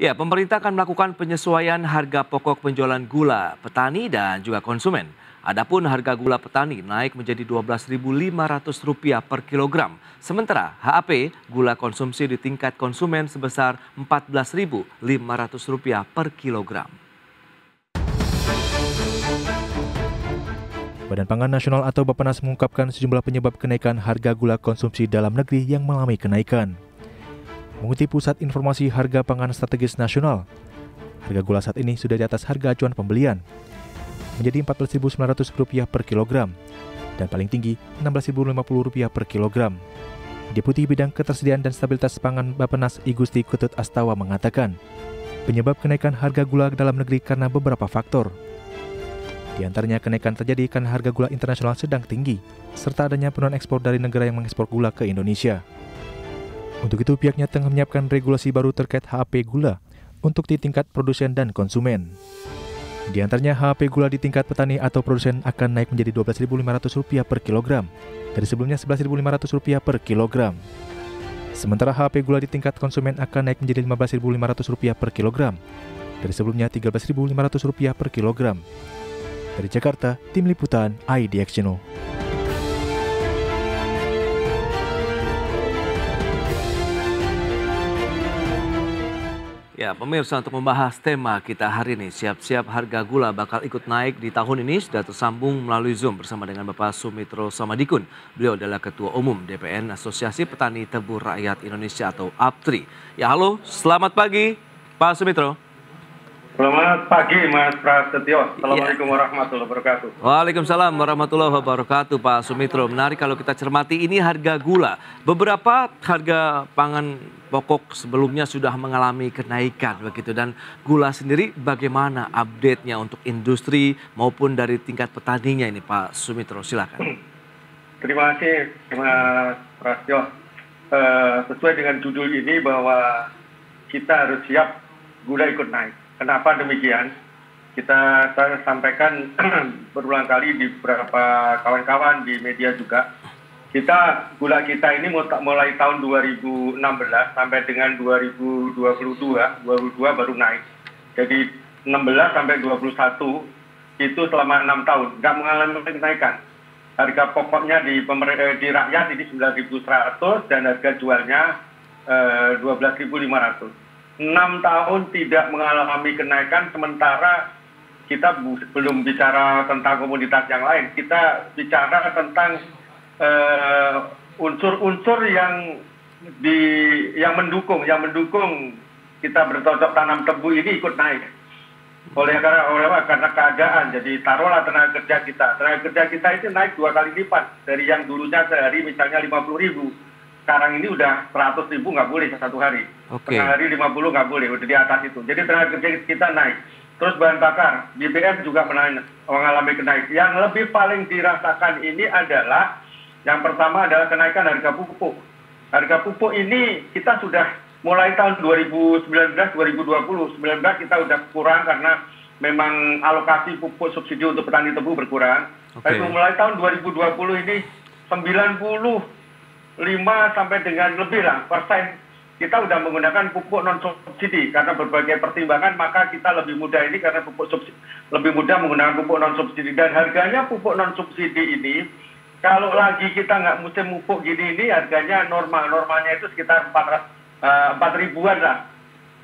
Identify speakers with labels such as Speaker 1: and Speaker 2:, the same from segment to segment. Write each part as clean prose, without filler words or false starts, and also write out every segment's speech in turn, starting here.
Speaker 1: Ya, pemerintah akan melakukan penyesuaian harga pokok penjualan gula petani dan juga konsumen. Adapun harga gula petani naik menjadi Rp12.500 per kilogram. Sementara HAP gula konsumsi di tingkat konsumen sebesar Rp14.500 per kilogram.
Speaker 2: Badan Pangan Nasional atau Bappenas mengungkapkan sejumlah penyebab kenaikan harga gula konsumsi dalam negeri yang mengalami kenaikan. Mengutip Pusat Informasi Harga Pangan Strategis Nasional, harga gula saat ini sudah di atas harga acuan pembelian, menjadi Rp14.900 per kilogram, dan paling tinggi Rp16.050 per kilogram. Deputi Bidang Ketersediaan dan Stabilitas Pangan Bappenas I Gusti Ketut Astawa mengatakan, penyebab kenaikan harga gula dalam negeri karena beberapa faktor. Di antaranya kenaikan terjadi karena harga gula internasional sedang tinggi, serta adanya penurunan ekspor dari negara yang mengekspor gula ke Indonesia. Untuk itu pihaknya tengah menyiapkan regulasi baru terkait HAP gula untuk di tingkat produsen dan konsumen. Di antaranya HAP gula di tingkat petani atau produsen akan naik menjadi Rp12.500 per kilogram, dari sebelumnya Rp11.500 per kilogram. Sementara HAP gula di tingkat konsumen akan naik menjadi Rp15.500 per kilogram, dari sebelumnya Rp13.500 per kilogram. Dari Jakarta, Tim Liputan IDX Channel.
Speaker 1: Ya, pemirsa, untuk membahas tema kita hari ini, siap-siap harga gula bakal ikut naik di tahun ini, sudah tersambung melalui Zoom bersama dengan Bapak Sumitro Samadikun. Beliau adalah Ketua Umum DPN Asosiasi Petani Tebu Rakyat Indonesia atau APTRI. Ya, halo, selamat pagi Pak Sumitro.
Speaker 3: Selamat pagi Mas Prasetyo. Assalamualaikum warahmatullahi wabarakatuh.
Speaker 1: Waalaikumsalam warahmatullahi wabarakatuh Pak Sumitro. Menarik kalau kita cermati ini harga gula. Beberapa harga pangan pokok sebelumnya sudah mengalami kenaikan begitu. Dan gula sendiri bagaimana update-nya untuk industri maupun dari tingkat petaninya ini Pak Sumitro, silakan.
Speaker 3: Terima kasih Mas Prasetyo. Sesuai dengan judul ini bahwa kita harus siap gula ikut naik. Kenapa demikian? Saya sampaikan berulang kali di beberapa kawan-kawan di media juga. Gula kita ini mulai tahun 2016 sampai dengan 2022 baru naik. Jadi 16 sampai 21 itu selama 6 tahun nggak mengalami kenaikan. Harga pokoknya di rakyat ini 9.100 dan harga jualnya 12.500. 6 tahun tidak mengalami kenaikan, sementara kita belum bicara tentang komoditas yang lain. Kita bicara tentang unsur-unsur yang mendukung kita bercocok tanam tebu ini ikut naik. Karena keadaan, jadi taruhlah tenaga kerja kita itu naik 2 kali lipat dari yang dulunya sehari misalnya 50.000. Sekarang ini udah 100.000 nggak boleh satu hari. Tengah hari 50 nggak boleh, udah di atas itu. Jadi tenaga kerja kita naik. Terus bahan bakar, BBM juga mengalami kenaikan. Yang lebih paling dirasakan ini adalah, yang pertama adalah kenaikan harga pupuk. Harga pupuk ini kita sudah mulai tahun 2019 kita udah kurang karena memang alokasi pupuk subsidi untuk petani tebu berkurang. Tapi mulai tahun 2020 ini 95 sampai dengan lebih lah persen kita udah menggunakan pupuk non subsidi karena berbagai pertimbangan, maka kita lebih mudah ini karena lebih mudah menggunakan pupuk non subsidi. Dan harganya pupuk non subsidi ini kalau lagi kita nggak musim pupuk gini ini harganya normalnya itu sekitar 4.000-an lah.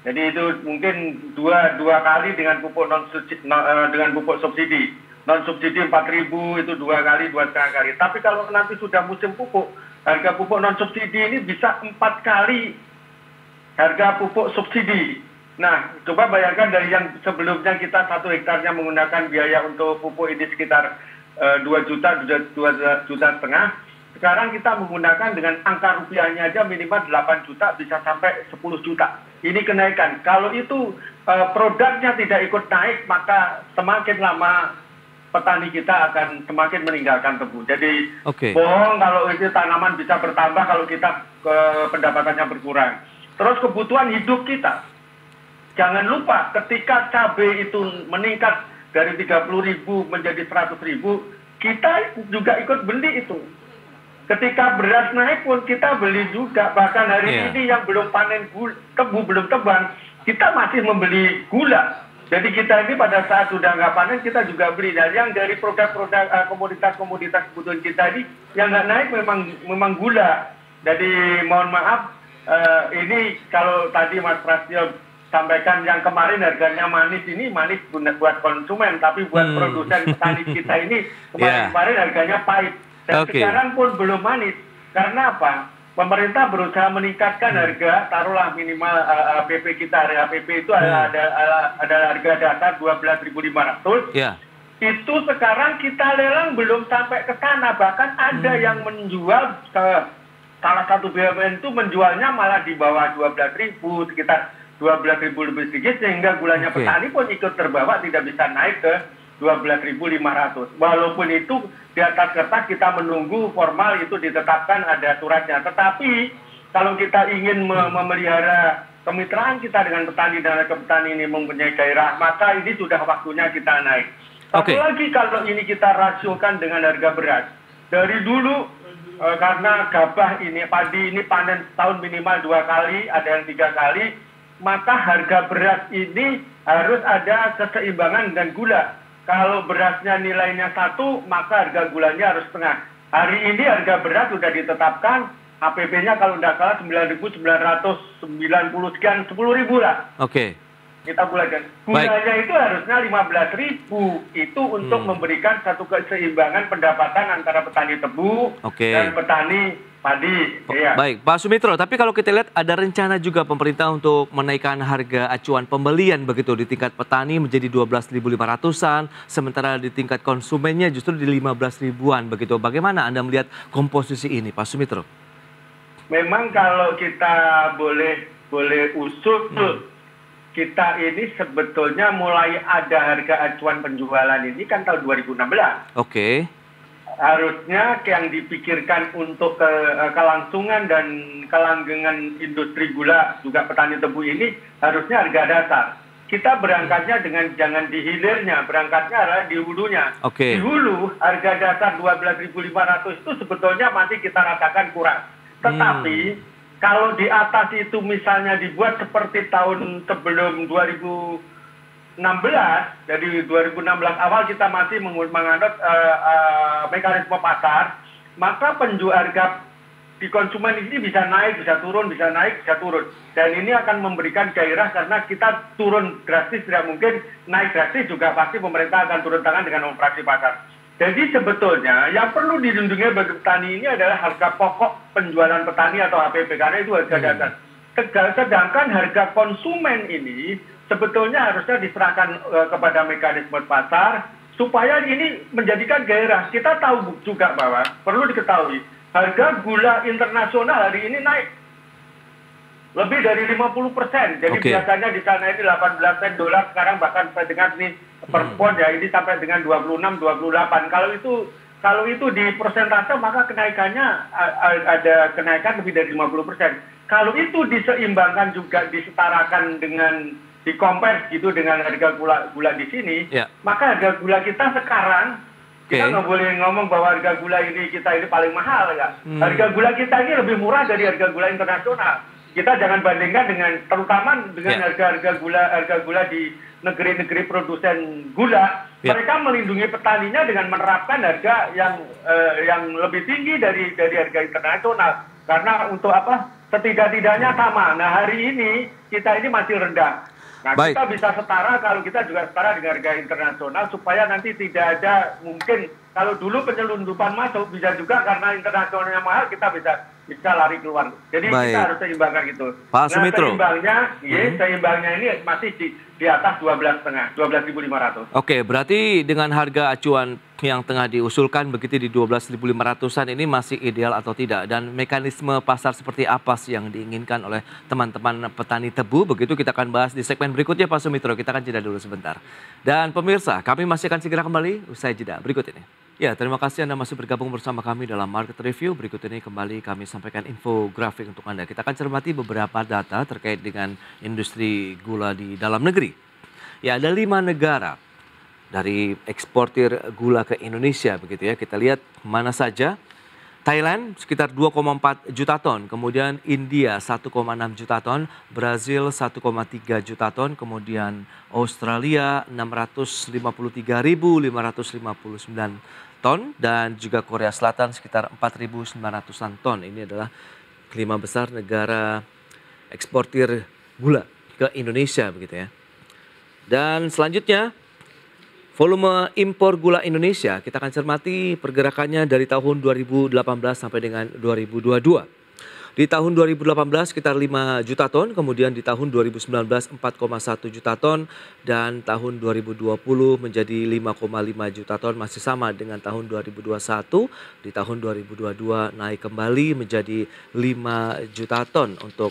Speaker 3: Jadi itu mungkin dua kali dengan pupuk dengan pupuk subsidi. Non subsidi 4.000 itu 2 kali, 2,5 kali. Tapi kalau nanti sudah musim pupuk, harga pupuk non subsidi ini bisa 4 kali harga pupuk subsidi. Nah, coba bayangkan dari yang sebelumnya kita 1 hektarnya menggunakan biaya untuk pupuk ini sekitar 2 juta, 2,5 juta. Sekarang kita menggunakan dengan angka rupiahnya aja minimal 8 juta bisa sampai 10 juta. Ini kenaikan. Kalau itu produknya tidak ikut naik, maka semakin lama petani kita akan semakin meninggalkan tebu. Jadi bohong kalau itu tanaman bisa bertambah kalau kita pendapatannya berkurang. Terus kebutuhan hidup kita. Jangan lupa ketika cabai itu meningkat dari 30.000 menjadi 100.000, kita juga ikut beli itu. Ketika beras naik pun kita beli juga. Bahkan hari ini yang belum panen tebu, belum tebang, kita masih membeli gula. Jadi kita ini pada saat sudah nggak panen kita juga beli. Dan yang dari produk-produk komoditas kebutuhan kita ini yang nggak naik memang gula. Jadi mohon maaf, ini kalau tadi Mas Prastio sampaikan yang kemarin harganya manis, ini manis buat konsumen, tapi buat produsen petani kita ini kemarin harganya pahit. Dan sekarang pun belum manis. Karena apa? Pemerintah berusaha meningkatkan harga, taruhlah minimal PP kita, harga PP itu ada harga dasar 12.500. Itu sekarang kita lelang belum sampai ke sana, bahkan ada yang menjual ke salah satu BUMN itu menjualnya malah di bawah 12.000, sekitar 12.000 lebih sedikit, sehingga gulanya petani pun ikut terbawa, tidak bisa naik ke 12.500. Walaupun itu di atas kertas kita menunggu formal itu ditetapkan ada suratnya. Tetapi kalau kita ingin memelihara kemitraan kita dengan petani dan petani ini mempunyai gairah, maka ini sudah waktunya kita naik. Satu lagi, kalau ini kita rasiokan dengan harga beras. Dari dulu karena gabah ini, padi ini panen tahun minimal 2 kali, ada yang 3 kali, maka harga beras ini harus ada keseimbangan dengan gula. Kalau berasnya nilainya 1, maka harga gulanya harus setengah. Hari ini harga beras sudah ditetapkan, HPP-nya kalau tidak salah 9.990 sekian, 10.000 lah. Kita bulatkan. Gulanya itu harusnya 15.000. Itu untuk memberikan satu keseimbangan pendapatan antara petani tebu dan petani padi.
Speaker 1: Baik, Pak Sumitro, tapi kalau kita lihat ada rencana juga pemerintah untuk menaikkan harga acuan pembelian begitu di tingkat petani menjadi 12.500-an, sementara di tingkat konsumennya justru di 15.000-an begitu. Bagaimana Anda melihat komposisi ini, Pak Sumitro?
Speaker 3: Memang kalau kita boleh usul, kita ini sebetulnya mulai ada harga acuan penjualan ini kan tahun 2016. Harusnya yang dipikirkan untuk kelangsungan dan kelanggengan industri gula juga petani tebu ini harusnya harga dasar. Kita berangkatnya dengan jangan di hilirnya, berangkatnya adalah di hulunya. Di hulu harga dasar 12.500 itu sebetulnya masih kita rasakan kurang. Tetapi kalau di atas itu misalnya dibuat seperti tahun sebelum 2016, dari 2016 awal kita masih menganut mekanisme pasar, maka penjual harga di konsumen ini bisa naik, bisa turun, bisa naik, bisa turun. Dan ini akan memberikan gairah karena kita turun drastis tidak mungkin, naik drastis juga pasti pemerintah akan turun tangan dengan operasi pasar. Jadi sebetulnya yang perlu dilindungi bagi petani ini adalah harga pokok penjualan petani atau HPP, karena itu harga dasar. Sedangkan harga konsumen ini sebetulnya harusnya diserahkan kepada mekanisme pasar supaya ini menjadikan gairah. Kita tahu juga bahwa perlu diketahui harga gula internasional hari ini naik lebih dari 50%. Jadi biasanya di sana ini 18 sen dolar, sekarang bahkan saya dengar nih per pon ya ini sampai dengan 26, 28. Kalau itu di persentase maka kenaikannya ada kenaikan lebih dari 50%. Kalau itu diseimbangkan juga disetarakan dengan dikompres gitu dengan harga gula di sini, maka harga gula kita sekarang kita nggak boleh ngomong bahwa harga gula kita ini paling mahal ya. Harga gula kita ini lebih murah dari harga gula internasional. Kita jangan bandingkan dengan, terutama dengan harga gula di negeri-negeri produsen gula. Mereka melindungi petaninya dengan menerapkan harga yang lebih tinggi dari harga internasional. Karena untuk apa? Setidak-tidaknya sama. Nah hari ini kita ini masih rendah. Nah kita bisa setara kalau kita juga setara dengan harga internasional supaya nanti tidak ada mungkin kalau dulu penyelundupan masuk bisa juga karena internasionalnya mahal kita bisa lari keluar. Jadi kita harus seimbangkan gitu.
Speaker 1: Pak Sumitro.
Speaker 3: Seimbangnya ini masih di atas 12.500.
Speaker 1: Berarti dengan harga acuan yang tengah diusulkan begitu di 12.500-an ini masih ideal atau tidak? Dan mekanisme pasar seperti apa sih yang diinginkan oleh teman-teman petani tebu? Begitu kita akan bahas di segmen berikutnya Pak Sumitro. Kita akan jeda dulu sebentar. Dan pemirsa, kami masih akan segera kembali usai jeda berikut ini. Ya, terima kasih Anda masih bergabung bersama kami dalam Market Review. Berikut ini kembali kami sampaikan infografik untuk Anda. Kita akan cermati beberapa data terkait dengan industri gula di dalam negeri. Ya, ada 5 negara dari eksportir gula ke Indonesia begitu ya. Kita lihat mana saja. Thailand sekitar 2,4 juta ton, kemudian India 1,6 juta ton, Brazil 1,3 juta ton, kemudian Australia 653.559 ton, dan juga Korea Selatan sekitar 4.900-an ton. Ini adalah 5 besar negara eksportir gula ke Indonesia begitu ya. Dan selanjutnya volume impor gula Indonesia, kita akan cermati pergerakannya dari tahun 2018 sampai dengan 2022. Di tahun 2018 sekitar 5 juta ton, kemudian di tahun 2019 4,1 juta ton, dan tahun 2020 menjadi 5,5 juta ton, masih sama dengan tahun 2021. Di tahun 2022 naik kembali menjadi 5 juta ton untuk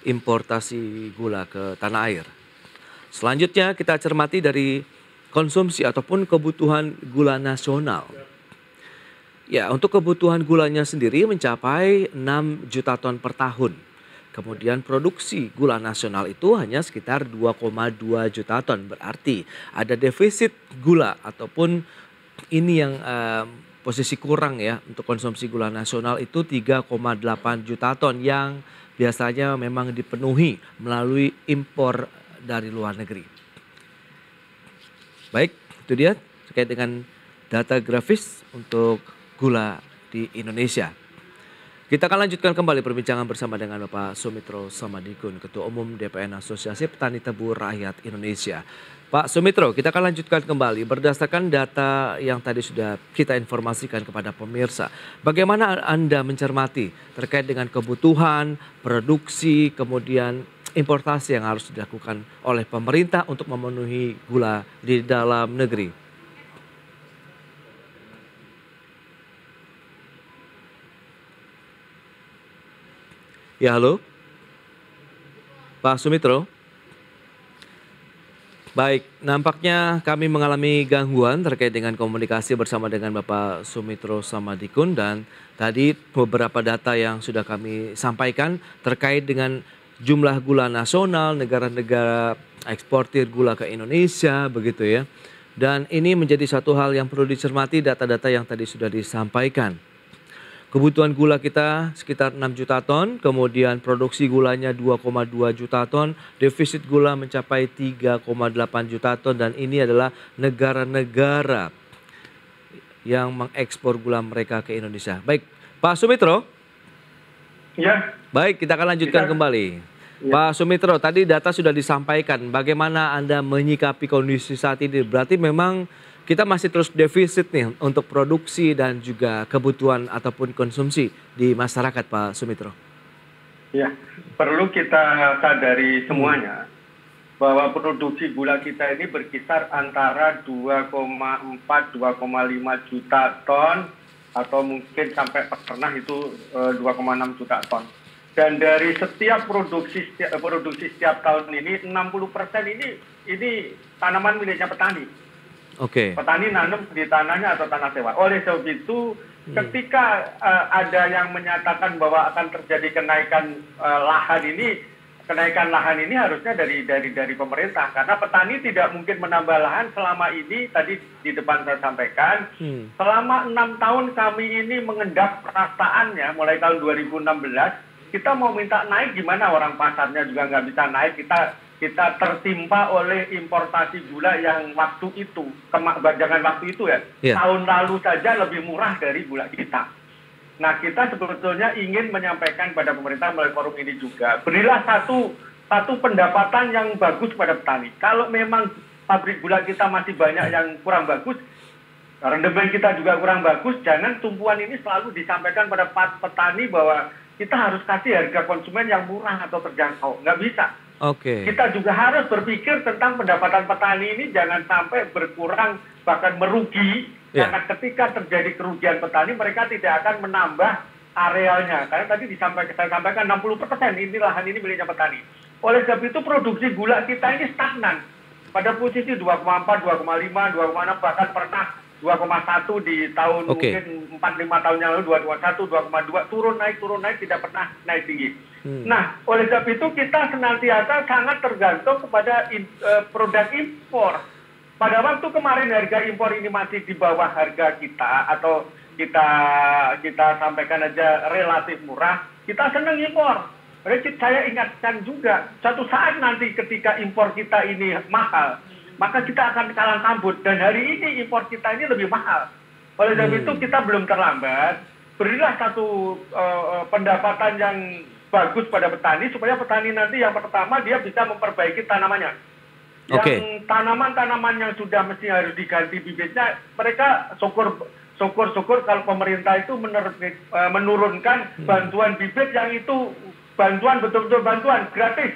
Speaker 1: importasi gula ke tanah air. Selanjutnya kita cermati dari konsumsi ataupun kebutuhan gula nasional. Ya, untuk kebutuhan gulanya sendiri mencapai 6 juta ton per tahun. Kemudian produksi gula nasional itu hanya sekitar 2,2 juta ton. Berarti ada defisit gula ataupun ini yang posisi kurang ya untuk konsumsi gula nasional itu 3,8 juta ton yang biasanya memang dipenuhi melalui impor dari luar negeri. Baik, itu dia terkait dengan data grafis untuk gula di Indonesia. Kita akan lanjutkan kembali perbincangan bersama dengan Bapak Soumitro Samadikun, Ketua Umum DPN Asosiasi Petani Tebu Rakyat Indonesia. Pak Soumitro, kita akan lanjutkan kembali berdasarkan data yang tadi sudah kita informasikan kepada pemirsa. Bagaimana Anda mencermati terkait dengan kebutuhan, produksi, kemudian importasi yang harus dilakukan oleh pemerintah untuk memenuhi gula di dalam negeri? Ya, halo, Pak Soumitro. Baik, nampaknya kami mengalami gangguan terkait dengan komunikasi bersama dengan Bapak Soumitro Samadikun, dan tadi beberapa data yang sudah kami sampaikan terkait dengan jumlah gula nasional, negara-negara eksportir gula ke Indonesia begitu ya. Dan ini menjadi satu hal yang perlu dicermati, data-data yang tadi sudah disampaikan. Kebutuhan gula kita sekitar 6 juta ton, kemudian produksi gulanya 2,2 juta ton, defisit gula mencapai 3,8 juta ton, dan ini adalah negara-negara yang mengekspor gula mereka ke Indonesia. Baik, Pak Soumitro.
Speaker 3: Ya.
Speaker 1: Baik, kita akan lanjutkan kembali. Ya. Pak Soumitro, tadi data sudah disampaikan. Bagaimana Anda menyikapi kondisi saat ini? Berarti memang kita masih terus defisit nih untuk produksi dan juga kebutuhan ataupun konsumsi di masyarakat, Pak Soumitro.
Speaker 3: Ya, perlu kita sadari semuanya bahwa produksi gula kita ini berkisar antara 2,4-2,5 juta ton, atau mungkin sampai pernah itu 2,6 juta ton. Dan dari setiap produksi setiap tahun ini 60% ini tanaman miliknya petani.
Speaker 1: Oke.
Speaker 3: Petani nanam di tanahnya atau tanah sewa. Oleh sebab itu, ketika ada yang menyatakan bahwa akan terjadi kenaikan lahan ini harusnya dari pemerintah, karena petani tidak mungkin menambah lahan selama ini. Tadi di depan saya sampaikan, selama 6 tahun kami ini mengendap perasaannya mulai tahun 2016. Kita mau minta naik gimana, orang pasarnya juga nggak bisa naik. Kita tertimpa oleh importasi gula yang waktu itu, jangan waktu itu ya, tahun lalu saja lebih murah dari gula kita. Nah, kita sebetulnya ingin menyampaikan pada pemerintah melalui forum ini juga, berilah satu pendapatan yang bagus pada petani. Kalau memang pabrik gula kita masih banyak yang kurang bagus, rendemen kita juga kurang bagus, jangan tumpuan ini selalu disampaikan pada petani bahwa kita harus kasih harga konsumen yang murah atau terjangkau. Nggak bisa.
Speaker 1: Oke.
Speaker 3: Kita juga harus berpikir tentang pendapatan petani ini jangan sampai berkurang, bahkan merugi. Karena ketika terjadi kerugian petani, mereka tidak akan menambah arealnya. Karena tadi saya sampaikan 60% ini lahan ini miliknya petani. Oleh sebab itu produksi gula kita ini stagnan. Pada posisi 2,4, 2,5, 2,6, bahkan pernah 2,1 di tahun mungkin 4-5 tahun yang lalu, 2,1, 2,2, turun naik, tidak pernah naik tinggi. Nah, oleh sebab itu kita senantiasa sangat tergantung kepada produk impor. Pada waktu kemarin harga impor ini masih di bawah harga kita, atau kita kita sampaikan aja relatif murah, kita senang impor. Jadi saya ingatkan juga, suatu saat nanti ketika impor kita ini mahal, maka kita akan kalang kabut. Dan hari ini impor kita ini lebih mahal. Oleh sebab itu kita belum terlambat, berilah satu pendapatan yang bagus pada petani, supaya petani nanti yang pertama dia bisa memperbaiki tanamannya. Yang tanaman-tanaman yang sudah mesti harus diganti bibitnya, mereka syukur kalau pemerintah itu menurunkan bantuan bibit yang itu bantuan, betul-betul bantuan gratis.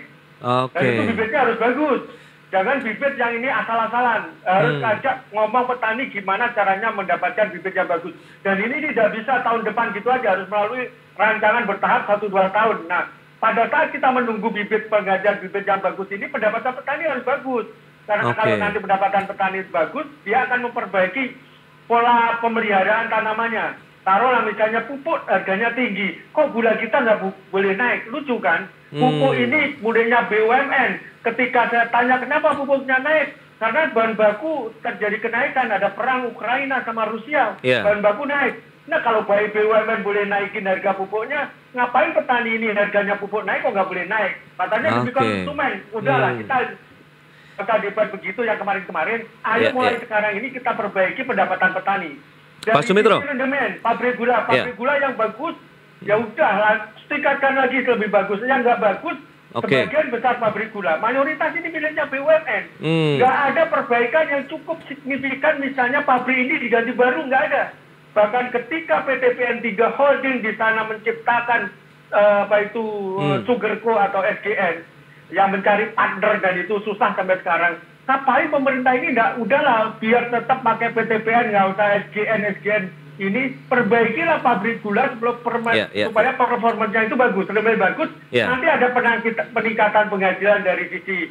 Speaker 3: Dan itu bibitnya harus bagus. Jangan bibit yang ini asal-asalan. Harus ajak ngomong petani gimana caranya mendapatkan bibit yang bagus. Dan ini tidak bisa tahun depan gitu aja, harus melalui rancangan bertahap 1-2 tahun. Nah, pada saat kita menunggu bibit pengajar bibit yang bagus ini, pendapatan petani harus bagus. Karena kalau nanti pendapatan petani bagus, dia akan memperbaiki pola pemeliharaan tanamannya. Taruhlah misalnya pupuk harganya tinggi, kok gula kita nggak boleh naik? Lucu kan? Pupuk ini mulainya BUMN. Ketika saya tanya kenapa pupuknya naik, karena bahan baku terjadi kenaikan, ada perang Ukraina sama Rusia, bahan baku naik. Nah kalau baik BUMN boleh naikin harga pupuknya, ngapain petani ini harganya pupuk naik kok nggak boleh naik? Katanya demi konsumen. Udahlah kita debat begitu yang kemarin-kemarin. Ayo mulai sekarang ini kita perbaiki pendapatan petani.
Speaker 1: Pak Sumitro,
Speaker 3: pabrik gula yang bagus, ya udah tingkatkan lagi lebih bagus. Yang nggak bagus, sebagian besar pabrik gula, mayoritas ini miliknya BUMN. Nggak ada perbaikan yang cukup signifikan, misalnya pabrik ini diganti baru, nggak ada. Bahkan ketika PT PN3 Holding di sana menciptakan Sugarco atau SGN yang mencari partner, dan itu susah sampai sekarang. Ngapain pemerintah ini udahlah biar tetap pakai PTPN, nggak usah SGN ini, perbaikilah pabrik gula supaya performanya itu bagus, lebih bagus. Nanti ada peningkatan penghasilan dari sisi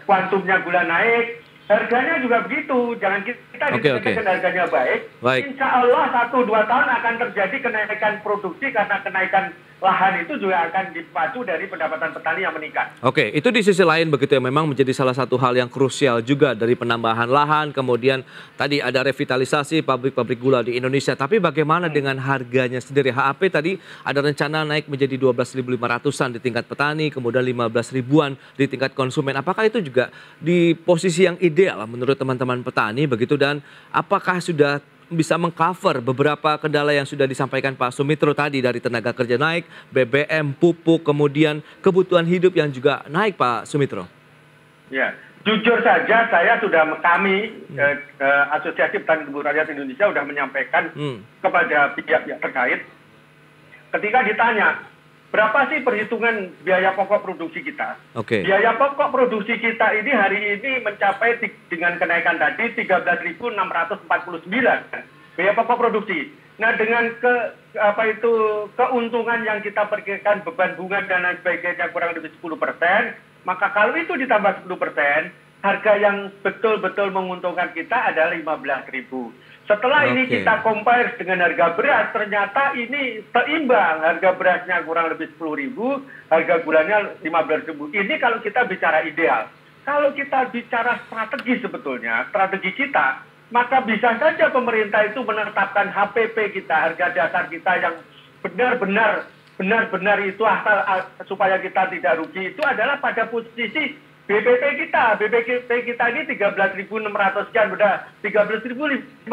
Speaker 3: kuantumnya gula naik, harganya juga begitu. Jangan kita dikatakan harganya baik. Insya Allah 1-2 tahun akan terjadi kenaikan produksi, karena kenaikan lahan itu juga akan dipacu dari pendapatan petani yang meningkat.
Speaker 1: Oke, itu di sisi lain begitu ya, memang menjadi salah satu hal yang krusial juga dari penambahan lahan, kemudian tadi ada revitalisasi pabrik-pabrik gula di Indonesia. Tapi bagaimana dengan harganya sendiri? HAP tadi ada rencana naik menjadi 12.500-an di tingkat petani, kemudian 15.000-an di tingkat konsumen. Apakah itu juga di posisi yang ideal menurut teman-teman petani begitu, dan apakah sudah bisa mengcover beberapa kendala yang sudah disampaikan Pak Sumitro tadi, dari tenaga kerja naik, BBM, pupuk, kemudian kebutuhan hidup yang juga naik, Pak Sumitro?
Speaker 3: Ya, jujur saja kami Asosiasi Petani Kebun Rakyat Indonesia sudah menyampaikan kepada pihak yang terkait, ketika ditanya berapa sih perhitungan biaya pokok produksi kita? Biaya pokok produksi kita ini hari ini mencapai dengan kenaikan tadi 13.649 biaya pokok produksi. Nah, dengan keuntungan yang kita perkirakan beban bunga dan lain sebagainya kurang lebih 10%, maka kalau itu ditambah 10%, harga yang betul-betul menguntungkan kita adalah 15.000. Setelah ini kita compare dengan harga beras, ternyata ini seimbang. Harga berasnya kurang lebih 10.000, harga gulanya 15.000. Ini kalau kita bicara ideal. Kalau kita bicara strategi sebetulnya, strategi kita, maka bisa saja pemerintah itu menetapkan HPP kita, harga dasar kita yang benar-benar itu asal supaya kita tidak rugi, itu adalah pada posisi BPP kita ini 13.600 sekian, udah 13.500.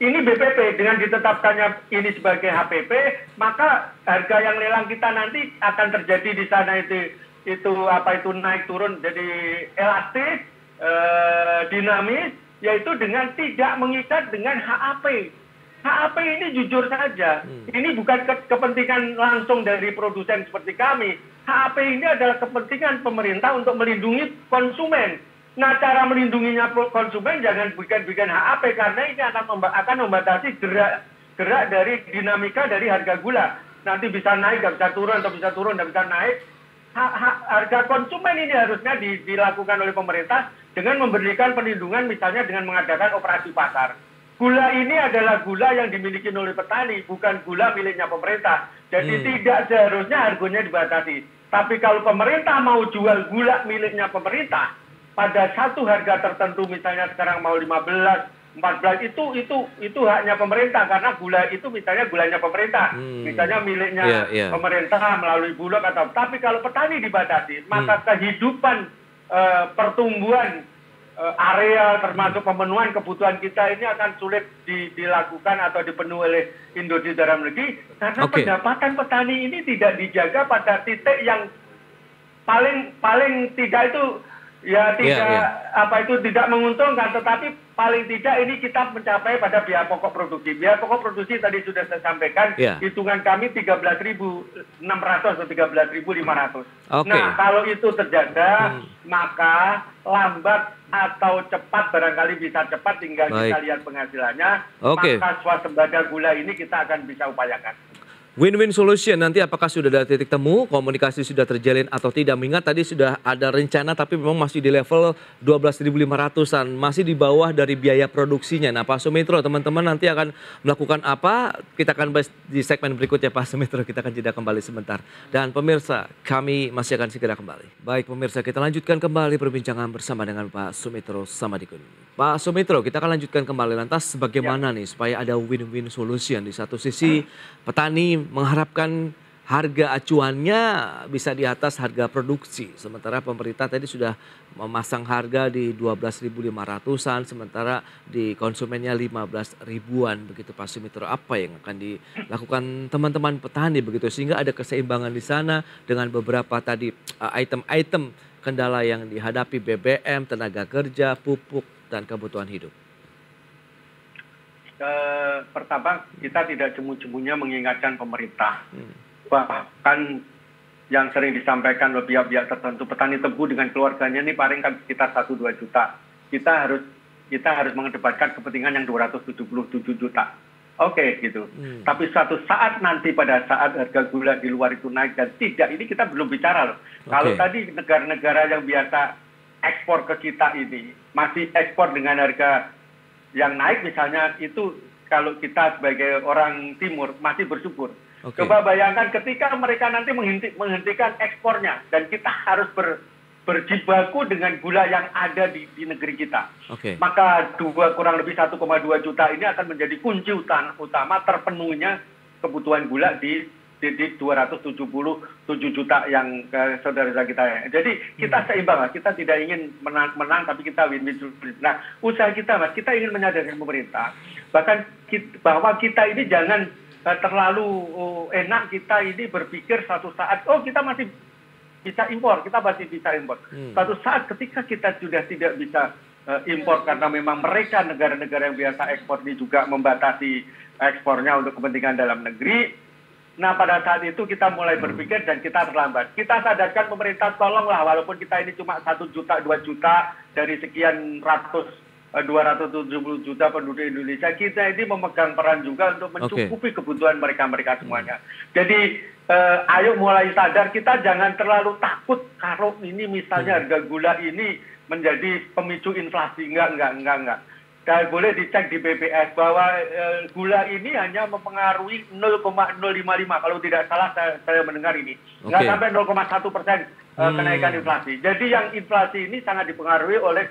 Speaker 3: Ini BPP dengan ditetapkannya ini sebagai HPP, maka harga yang lelang kita nanti akan terjadi di sana itu naik turun jadi elastis, dinamis, yaitu dengan tidak mengikat dengan HAP. HAP ini jujur saja, ini bukan kepentingan langsung dari produsen seperti kami. HAP ini adalah kepentingan pemerintah untuk melindungi konsumen. Nah, cara melindunginya konsumen jangan bikin HAP, karena ini akan membatasi gerak dari dinamika dari harga gula. Nanti bisa naik, nggak bisa turun, atau bisa turun, nggak bisa naik. Harga konsumen ini harusnya dilakukan oleh pemerintah dengan memberikan perlindungan, misalnya dengan mengadakan operasi pasar. Gula ini adalah gula yang dimiliki oleh petani, bukan gula miliknya pemerintah. Jadi tidak seharusnya harganya dibatasi. Tapi kalau pemerintah mau jual gula miliknya pemerintah pada satu harga tertentu, misalnya sekarang mau 15, 14 itu haknya pemerintah karena gula itu misalnya gulanya pemerintah, misalnya miliknya pemerintah melalui Bulog atau. Tapi kalau petani dibatasi, maka kehidupan pertumbuhan area termasuk pemenuhan kebutuhan kita ini akan sulit dilakukan atau dipenuhi oleh industri dalam negeri karena pendapatan petani ini tidak dijaga pada titik yang paling tidak itu tidak menguntungkan, tetapi paling tidak ini kita mencapai pada biaya pokok produksi. Biaya pokok produksi tadi sudah saya sampaikan, hitungan kami 13.600 atau 13.500. Nah, kalau itu terjaga, maka lambat atau cepat, barangkali bisa cepat, tinggal kita lihat penghasilannya, maka swasembada gula ini kita akan bisa upayakan.
Speaker 1: Win-win solution, nanti apakah sudah ada titik temu, komunikasi sudah terjalin atau tidak? Mengingat tadi sudah ada rencana tapi memang masih di level 12.500-an, masih di bawah dari biaya produksinya. Nah Pak Soumitro, teman-teman nanti akan melakukan apa? Kita akan bahas di segmen berikutnya Pak Soumitro, kita akan jeda kembali sebentar. Dan pemirsa, kami masih akan segera kembali. Baik pemirsa, kita lanjutkan kembali perbincangan bersama dengan Pak Soumitro Samadikun. Pak Soumitro, kita akan lanjutkan kembali, lantas bagaimana nih supaya ada win-win solution? Di satu sisi petani mengharapkan harga acuannya bisa di atas harga produksi. Sementara pemerintah tadi sudah memasang harga di 12.500-an, sementara di konsumennya 15 ribuan. Begitu Pak Soumitro, apa yang akan dilakukan teman-teman petani begitu sehingga ada keseimbangan di sana dengan beberapa tadi item-item kendala yang dihadapi, BBM, tenaga kerja, pupuk, dan kebutuhan hidup?
Speaker 3: Pertama, kita tidak jemu-jemunya mengingatkan pemerintah. Bahkan yang sering disampaikan oleh pihak-pihak tertentu, petani tebu dengan keluarganya ini paling kan sekitar 1-2 juta. Kita harus mengedepankan kepentingan yang 277 juta. Oke, gitu. Tapi suatu saat nanti pada saat harga gula di luar itu naik dan tidak, ini kita belum bicara loh. Kalau tadi negara-negara yang biasa ekspor ke kita ini masih ekspor dengan harga yang naik misalnya, itu kalau kita sebagai orang timur masih bersyukur. Coba bayangkan ketika mereka nanti menghentikan ekspornya dan kita harus berjibaku dengan gula yang ada di negeri kita. Maka kurang lebih 1,2 juta ini akan menjadi kunci utama terpenuhnya kebutuhan gula di 277 juta yang saudara kita. Jadi kita seimbang, Mas. Kita tidak ingin menang tapi kita win-win. Nah, usaha kita, Mas, kita ingin menyadarkan pemerintah bahwa kita ini jangan terlalu enak kita ini berpikir suatu saat kita masih bisa impor, Suatu saat ketika kita sudah tidak bisa impor karena memang mereka negara-negara yang biasa ekspor ini juga membatasi ekspornya untuk kepentingan dalam negeri. Nah pada saat itu kita mulai berpikir dan kita terlambat. Kita sadarkan pemerintah, tolonglah walaupun kita ini cuma 1 juta, 2 juta dari sekian 270 juta penduduk Indonesia, kita ini memegang peran juga untuk mencukupi kebutuhan mereka semuanya. Jadi ayo mulai sadar, kita jangan terlalu takut kalau ini misalnya harga gula ini menjadi pemicu inflasi. Enggak. Dan boleh dicek di BPS bahwa gula ini hanya mempengaruhi 0,055 kalau tidak salah saya mendengar ini. Nggak sampai 0,1% kenaikan inflasi. Jadi yang inflasi ini sangat dipengaruhi oleh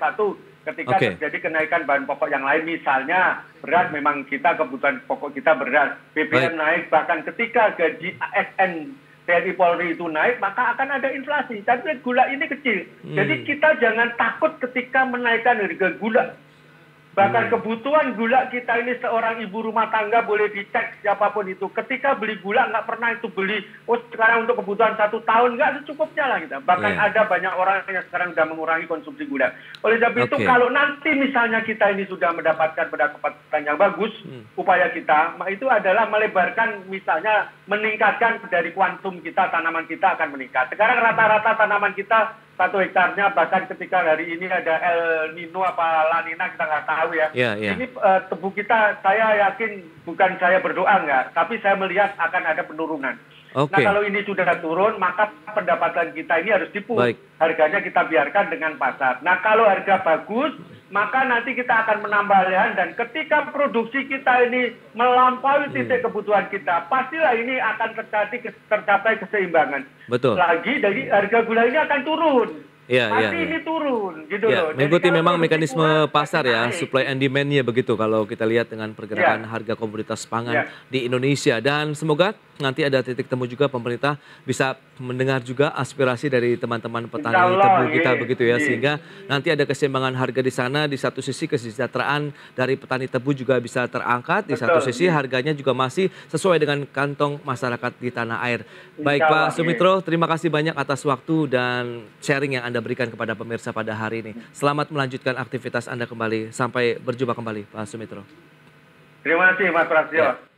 Speaker 3: ketika terjadi kenaikan bahan pokok yang lain. Misalnya beras, memang kita kebutuhan pokok kita beras. BBM naik, bahkan ketika gaji ASN TNI Polri itu naik, maka akan ada inflasi. Tapi gula ini kecil. Jadi kita jangan takut ketika menaikkan harga gula. Bahkan kebutuhan gula kita ini, seorang ibu rumah tangga boleh dicek siapapun itu. Ketika beli gula nggak pernah itu beli, sekarang untuk kebutuhan 1 tahun, nggak secukupnya lah kita. Bahkan ada banyak orang yang sekarang sudah mengurangi konsumsi gula. Oleh sebab itu kalau nanti misalnya kita ini sudah mendapatkan pendapatan yang bagus, upaya kita itu adalah melebarkan, misalnya meningkatkan dari kuantum kita, tanaman kita akan meningkat. Sekarang rata-rata tanaman kita 1 hektarnya, bahkan ketika hari ini ada El Nino apa La Nina kita nggak tahu ya. Ini tebu kita, saya yakin, bukan saya berdoa nggak, tapi saya melihat akan ada penurunan. Nah kalau ini sudah turun, maka pendapatan kita ini harus dipush. Harganya kita biarkan dengan pasar. Nah kalau harga bagus, maka nanti kita akan menambah lahan, dan ketika produksi kita ini melampaui titik kebutuhan kita, pastilah ini akan tercapai keseimbangan.
Speaker 1: Betul.
Speaker 3: Lagi, jadi harga gula ini akan turun. pasti ini turun gitu loh.
Speaker 1: Mengikuti
Speaker 3: Jadi
Speaker 1: memang
Speaker 3: kalau
Speaker 1: mekanisme
Speaker 3: kurang,
Speaker 1: pasar
Speaker 3: pasti
Speaker 1: ya,
Speaker 3: naik.
Speaker 1: supply and demand-nya begitu kalau kita lihat dengan pergerakan harga komoditas pangan di Indonesia. Dan semoga nanti ada titik temu juga pemerintah bisa mendengar juga aspirasi dari teman-teman petani tebu kita begitu ya, sehingga nanti ada keseimbangan harga di sana. Di satu sisi kesejahteraan dari petani tebu juga bisa terangkat, di satu sisi harganya juga masih sesuai dengan kantong masyarakat di tanah air. Baik Pak Sumitro, terima kasih banyak atas waktu dan sharing yang Anda berikan kepada pemirsa pada hari ini. Selamat melanjutkan aktivitas Anda kembali. Sampai berjumpa kembali Pak Sumitro.
Speaker 3: Terima kasih Mas Prastio.